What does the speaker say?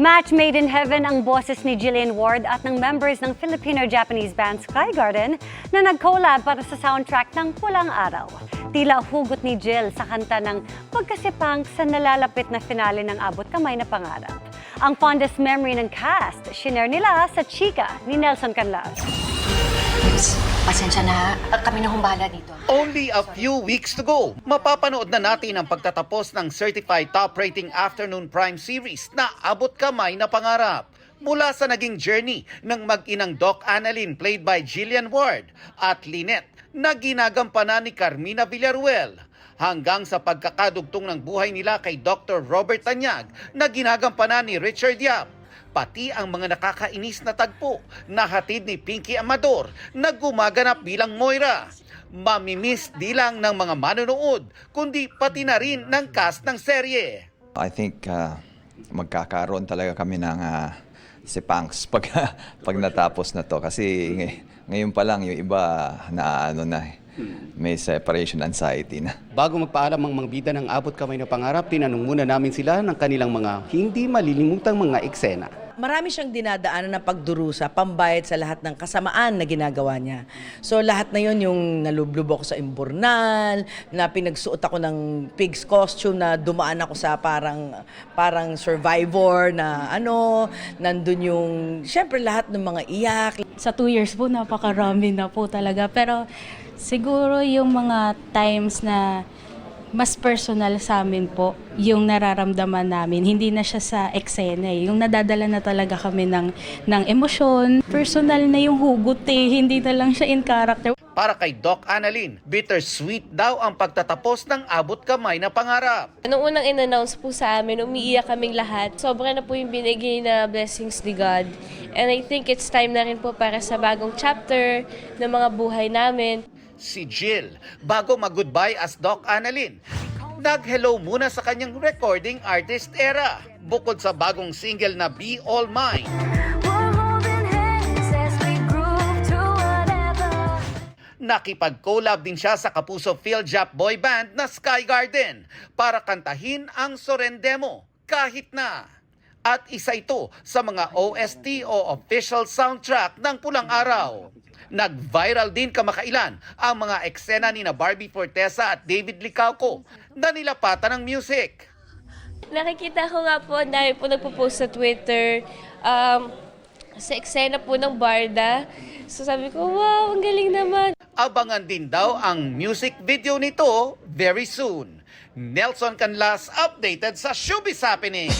Match made in heaven ang boses ni Jillian Ward at ng members ng Filipino-Japanese band Sky Garden na nag-collab para sa soundtrack ng Pulang Araw. Tila hugot ni Jill sa kanta ng pagkasipang sa nalalapit na finale ng Abot Kamay na Pangarap. Ang fondest memory ng cast, shinare nila sa chika ni Nelson Canlas. Pasensya na, kami na humbala dito. Only a few weeks to go. Mapapanood na natin ang pagtatapos ng Certified Top Rating Afternoon Prime Series na Abot Kamay na Pangarap. Mula sa naging journey ng mag-inang Doc Annalyn played by Jillian Ward at Lynette na ginagampanan ni Carmina Villaruel hanggang sa pagkakadugtong ng buhay nila kay Dr. Robert Tanyag na ginagampanan ni Richard Yap. Pati ang mga nakakainis na tagpo na hatid ni Pinky Amador na gumaganap bilang Moira. Mamimiss di lang ng mga manonood, kundi pati na rin ng cast ng serye. I think magkakaroon talaga kami ng sipangs pag natapos na to. Kasi ngayon pa lang yung iba na may separation anxiety na. Bago magpaalam ang mga bida ng Abot Kamay na Pangarap, tinanong muna namin sila ng kanilang mga hindi malilimutang mga eksena. Marami siyang dinadaanan na pagdurusa, pambayad sa lahat ng kasamaan na ginagawa niya. So lahat na yon, yung nalublub ako sa imburnal, na pinagsuot ako ng pig's costume, na dumaan ako sa parang survivor na nandun yung, syempre lahat ng mga iyak. Sa 2 years po, napakarami na po talaga. Pero siguro yung mga times na mas personal sa amin po, yung nararamdaman namin. Hindi na siya sa eksena eh. Yung nadadala na talaga kami ng emosyon. Personal na yung hugot eh. Hindi na lang siya in character. Para kay Doc Annalyn, bittersweet daw ang pagtatapos ng Abot Kamay na Pangarap. Nung unang in-announce po sa amin, umiiyak kaming lahat. Sobra na po yung binigay na blessings ni God. And I think it's time na rin po para sa bagong chapter ng mga buhay namin. Si Jill, bago mag-goodbye as Doc Annalyn, nag-hello muna sa kanyang recording artist era, bukod sa bagong single na Be All Mine. Nakipag-collab din siya sa Kapuso Philjap boy band na Sky Garden para kantahin ang Sorrendemo kahit na. At isa ito sa mga OST o official soundtrack ng Pulang Araw. Nag-viral din kamakailan ang mga eksena ni na Barbie Fortesa at David Licauco na nilapatan ng music. Nakikita ko nga po, dahil po nagpo-post sa Twitter, sa eksena po ng Barda. So sabi ko, wow, ang galing naman. Abangan din daw ang music video nito very soon. Nelson Canlas updated sa Showbiz Happening.